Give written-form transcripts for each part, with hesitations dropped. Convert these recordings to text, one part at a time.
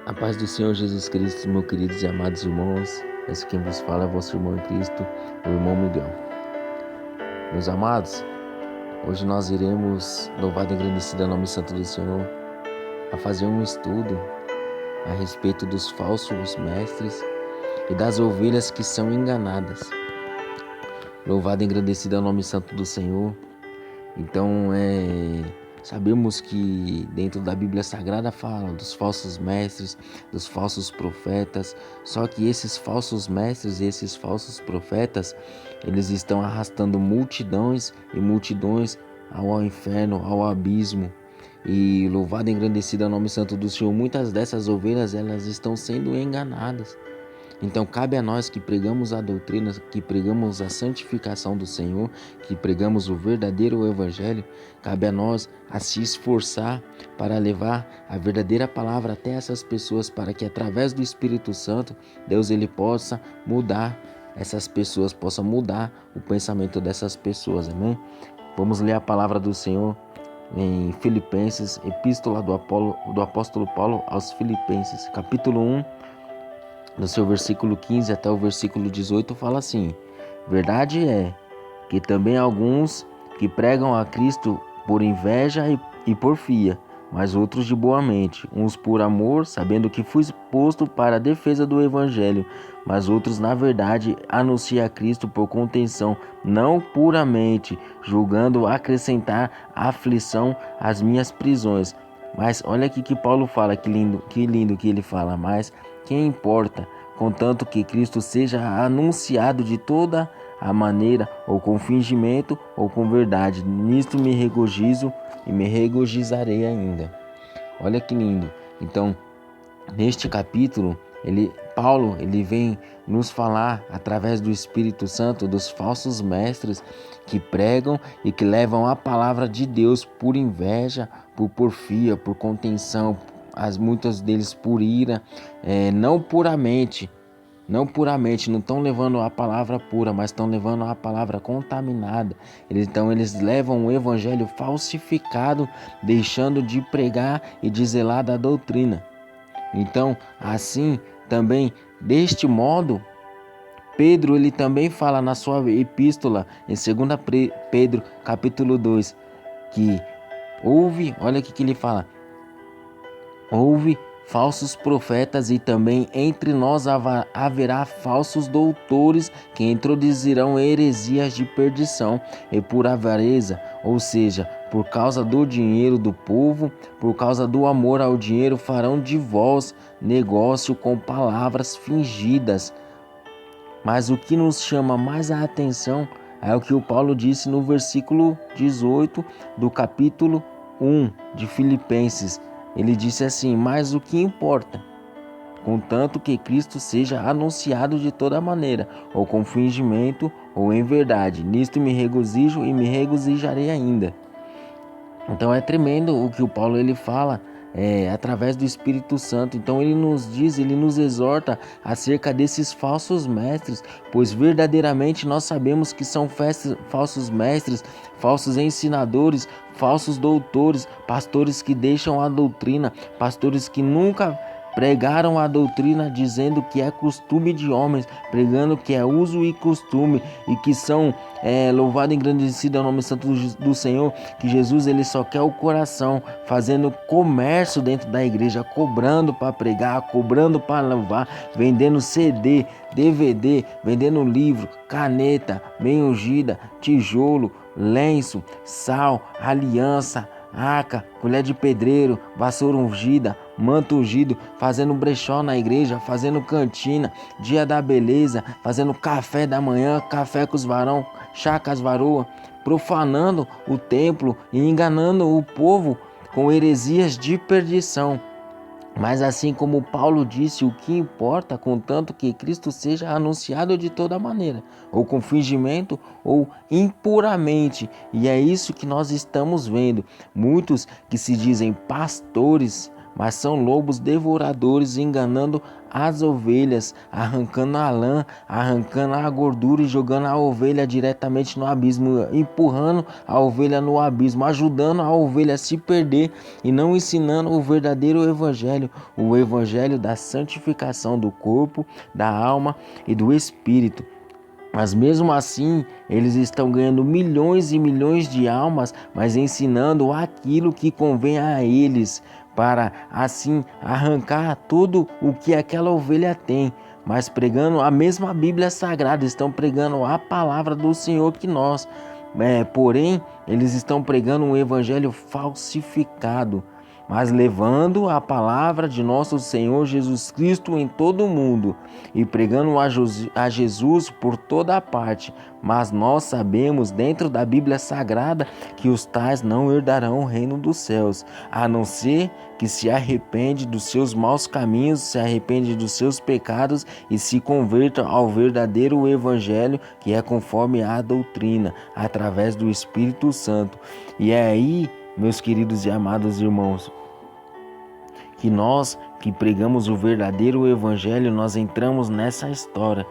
A paz do Senhor Jesus Cristo, meus queridos e amados irmãos. Esse quem vos fala é vosso irmão em Cristo, o irmão Miguel. Meus amados, hoje nós iremos, louvado e agradecido ao nome santo do Senhor, a fazer um estudo a respeito dos falsos mestres e das ovelhas que são enganadas. Louvado e agradecido ao nome santo do Senhor. Então, sabemos que dentro da Bíblia Sagrada fala dos falsos mestres, dos falsos profetas, só que esses falsos mestres e esses falsos profetas, eles estão arrastando multidões e multidões ao inferno, ao abismo. E louvado e engrandecido ao nome santo do Senhor, muitas dessas ovelhas, elas estão sendo enganadas. Então cabe a nós que pregamos a doutrina, que pregamos a santificação do Senhor, que pregamos o verdadeiro evangelho, cabe a nós a se esforçar para levar a verdadeira palavra até essas pessoas, para que através do Espírito Santo, Deus ele possa mudar essas pessoas, possa mudar o pensamento dessas pessoas, amém? Vamos ler a palavra do Senhor em Filipenses, epístola do apóstolo Paulo aos Filipenses, capítulo 1, no seu versículo 15 até o versículo 18, fala assim: verdade é que também alguns que pregam a Cristo por inveja e porfia, mas outros de boa mente, uns por amor, sabendo que fui posto para a defesa do evangelho, mas outros na verdade anunciam a Cristo por contenção, não puramente, julgando acrescentar aflição às minhas prisões. Mas olha aqui que Paulo fala, que lindo que ele fala, mas quem importa, contanto que Cristo seja anunciado de toda a maneira, ou com fingimento, ou com verdade. Nisto me regozijo e me regozijarei ainda. Olha que lindo. Então, neste capítulo, Paulo vem nos falar, através do Espírito Santo, dos falsos mestres que pregam e que levam a palavra de Deus por inveja, por porfia, por contenção, muitos deles por ira, não puramente, não estão levando a palavra pura, mas estão levando a palavra contaminada. Então eles levam o evangelho falsificado, deixando de pregar e de zelar da doutrina. Então, assim, também, deste modo, Pedro ele também fala na sua epístola, em 2 Pedro, capítulo 2, que olha o que ele fala, houve falsos profetas e também entre nós haverá falsos doutores que introduzirão heresias de perdição e por avareza, ou seja, por causa do dinheiro do povo, por causa do amor ao dinheiro, farão de vós negócio com palavras fingidas. Mas o que nos chama mais a atenção é o que o Paulo disse no versículo 18 do capítulo 1 de Filipenses. Ele disse assim: mas o que importa, contanto que Cristo seja anunciado de toda maneira, ou com fingimento, ou em verdade. Nisto me regozijo e me regozijarei ainda. Então é tremendo o que o Paulo ele fala, através do Espírito Santo. Então ele nos diz, ele nos exorta acerca desses falsos mestres, pois verdadeiramente nós sabemos que são falsos mestres, falsos ensinadores, falsos doutores, pastores que deixam a doutrina, pastores que nunca pregaram a doutrina, dizendo que é costume de homens, pregando que é uso e costume, e que são louvado e engrandecido é o nome santo do Senhor, que Jesus ele só quer o coração, fazendo comércio dentro da igreja, cobrando para pregar, cobrando para louvar, vendendo CD, DVD, vendendo livro, caneta, bem ungida, tijolo, lenço, sal, aliança, arca, colher de pedreiro, vassoura ungida, manto ungido, fazendo brechó na igreja, fazendo cantina, dia da beleza, fazendo café da manhã, café com os varão, chá com as varoas, profanando o templo e enganando o povo com heresias de perdição. Mas assim como Paulo disse, o que importa, contanto que Cristo seja anunciado de toda maneira, ou com fingimento, ou impuramente. E é isso que nós estamos vendo. Muitos que se dizem pastores, mas são lobos devoradores, enganando as ovelhas, arrancando a lã, arrancando a gordura e jogando a ovelha diretamente no abismo, empurrando a ovelha no abismo, ajudando a ovelha a se perder e não ensinando o verdadeiro evangelho, o evangelho da santificação do corpo, da alma e do espírito. Mas mesmo assim, eles estão ganhando milhões e milhões de almas, mas ensinando aquilo que convém a eles, para assim arrancar tudo o que aquela ovelha tem. Mas pregando a mesma Bíblia Sagrada, estão pregando a palavra do Senhor que nós. Porém, eles estão pregando um evangelho falsificado, mas levando a palavra de nosso Senhor Jesus Cristo em todo o mundo e pregando a Jesus por toda a parte. Mas nós sabemos dentro da Bíblia Sagrada que os tais não herdarão o reino dos céus, a não ser que se arrepende dos seus maus caminhos, se arrepende dos seus pecados e se converta ao verdadeiro evangelho, que é conforme a doutrina, através do Espírito Santo. E é aí, meus queridos e amados irmãos, que nós que pregamos o verdadeiro evangelho, nós entramos nessa história,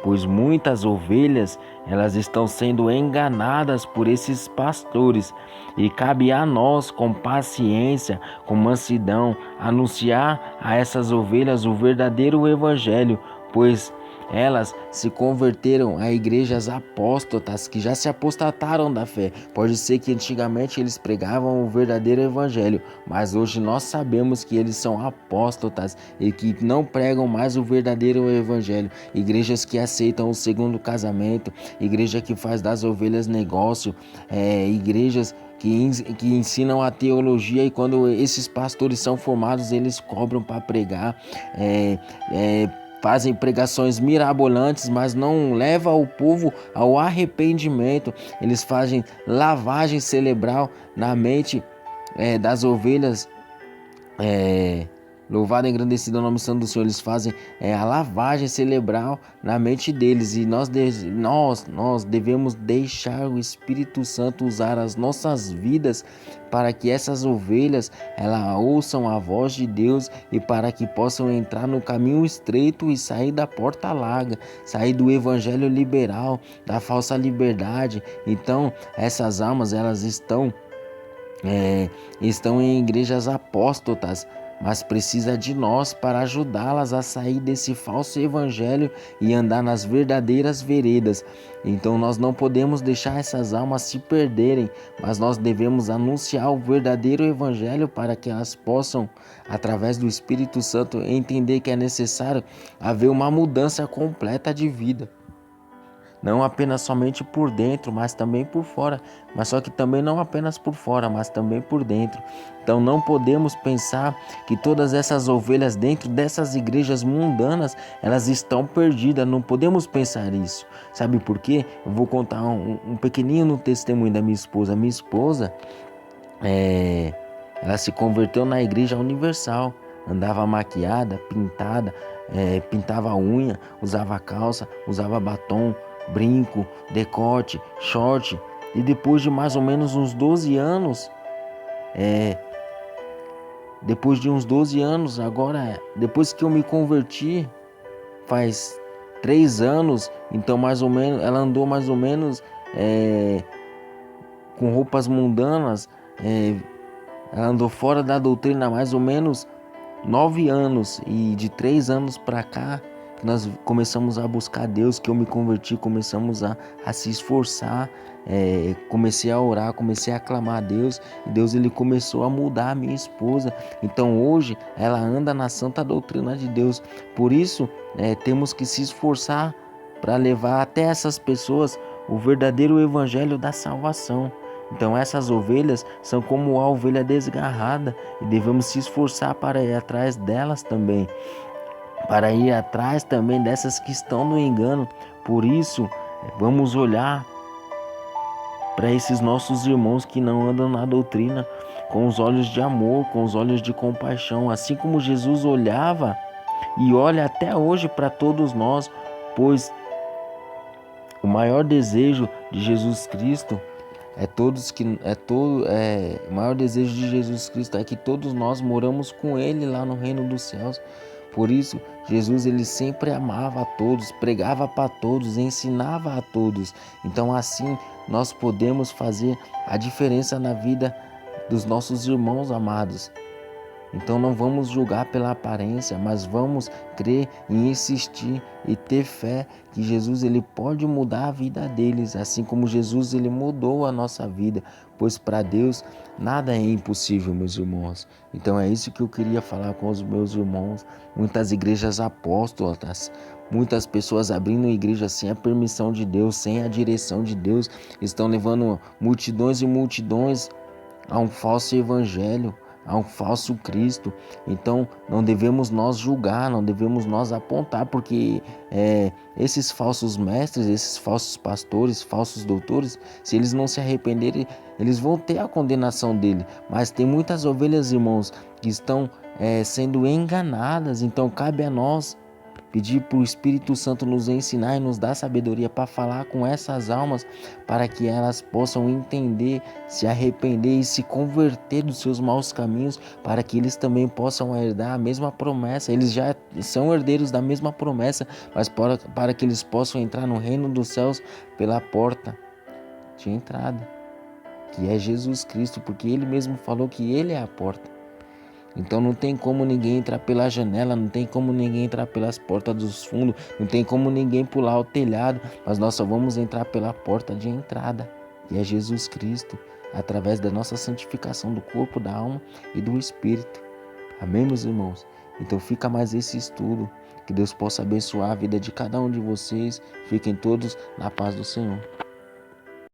pois muitas ovelhas, elas estão sendo enganadas por esses pastores, e cabe a nós, com paciência, com mansidão, anunciar a essas ovelhas o verdadeiro evangelho, pois elas se converteram a igrejas apóstatas que já se apostataram da fé. Pode ser que antigamente eles pregavam o verdadeiro evangelho, mas hoje nós sabemos que eles são apóstatas e que não pregam mais o verdadeiro evangelho. Igrejas que aceitam o segundo casamento, igreja que faz das ovelhas negócio, igrejas que ensinam a teologia, e quando esses pastores são formados, eles cobram para pregar, fazem pregações mirabolantes, mas não levam o povo ao arrependimento. Eles fazem lavagem cerebral na mente das ovelhas. Louvado e engrandecido é o nome santo do Senhor. Eles fazem a lavagem cerebral na mente deles, e nós devemos deixar o Espírito Santo usar as nossas vidas para que essas ovelhas ouçam a voz de Deus e para que possam entrar no caminho estreito e sair da porta larga, sair do evangelho liberal, da falsa liberdade. Então essas almas, elas estão em igrejas apóstatas, mas precisa de nós para ajudá-las a sair desse falso evangelho e andar nas verdadeiras veredas. Então nós não podemos deixar essas almas se perderem, mas nós devemos anunciar o verdadeiro evangelho para que elas possam, através do Espírito Santo, entender que é necessário haver uma mudança completa de vida. Não apenas somente por dentro, mas também por fora. Mas só que também não apenas por fora, mas também por dentro. Então não podemos pensar que todas essas ovelhas dentro dessas igrejas mundanas, elas estão perdidas. Não podemos pensar isso. Sabe por quê? Eu vou contar um pequenino testemunho da minha esposa. Minha esposa, ela se converteu na Igreja Universal. Andava maquiada, pintada, pintava a unha, usava calça, usava batom, brinco, decote, short. E depois de mais ou menos uns 12 anos, agora, depois que eu me converti, faz 3 anos, então mais ou menos, ela andou mais ou menos com roupas mundanas, ela andou fora da doutrina mais ou menos 9 anos, e de 3 anos para cá, que nós começamos a buscar Deus, que eu me converti, começamos a se esforçar, comecei a orar, comecei a clamar a Deus, e Deus ele começou a mudar a minha esposa. Então hoje ela anda na santa doutrina de Deus. Por isso temos que se esforçar para levar até essas pessoas o verdadeiro evangelho da salvação. Então essas ovelhas são como a ovelha desgarrada, e devemos se esforçar para ir atrás delas também, para ir atrás também dessas que estão no engano. Por isso, vamos olhar para esses nossos irmãos que não andam na doutrina com os olhos de amor, com os olhos de compaixão, assim como Jesus olhava e olha até hoje para todos nós, pois o maior desejo de Jesus Cristo O maior desejo de Jesus Cristo é que todos nós moramos com Ele lá no reino dos céus. Por isso, Jesus ele sempre amava a todos, pregava para todos, ensinava a todos. Então assim nós podemos fazer a diferença na vida dos nossos irmãos amados. Então não vamos julgar pela aparência, mas vamos crer e insistir e ter fé que Jesus ele pode mudar a vida deles, assim como Jesus ele mudou a nossa vida, pois para Deus nada é impossível, meus irmãos. Então é isso que eu queria falar com os meus irmãos. Muitas igrejas apóstolas, muitas pessoas abrindo igreja sem a permissão de Deus, sem a direção de Deus, estão levando multidões e multidões a um falso evangelho, a um falso Cristo. Então não devemos nós julgar, não devemos nós apontar, porque esses falsos mestres, esses falsos pastores, falsos doutores, se eles não se arrependerem, eles vão ter a condenação dele. Mas tem muitas ovelhas, irmãos, que estão sendo enganadas. Então cabe a nós pedir para o Espírito Santo nos ensinar e nos dar sabedoria para falar com essas almas, para que elas possam entender, se arrepender e se converter dos seus maus caminhos, para que eles também possam herdar a mesma promessa. Eles já são herdeiros da mesma promessa, mas para que eles possam entrar no reino dos céus pela porta de entrada, que é Jesus Cristo, porque Ele mesmo falou que Ele é a porta. Então não tem como ninguém entrar pela janela, não tem como ninguém entrar pelas portas dos fundos, não tem como ninguém pular o telhado, mas nós só vamos entrar pela porta de entrada, que é Jesus Cristo, através da nossa santificação do corpo, da alma e do Espírito. Amém, meus irmãos? Então fica mais esse estudo, que Deus possa abençoar a vida de cada um de vocês. Fiquem todos na paz do Senhor.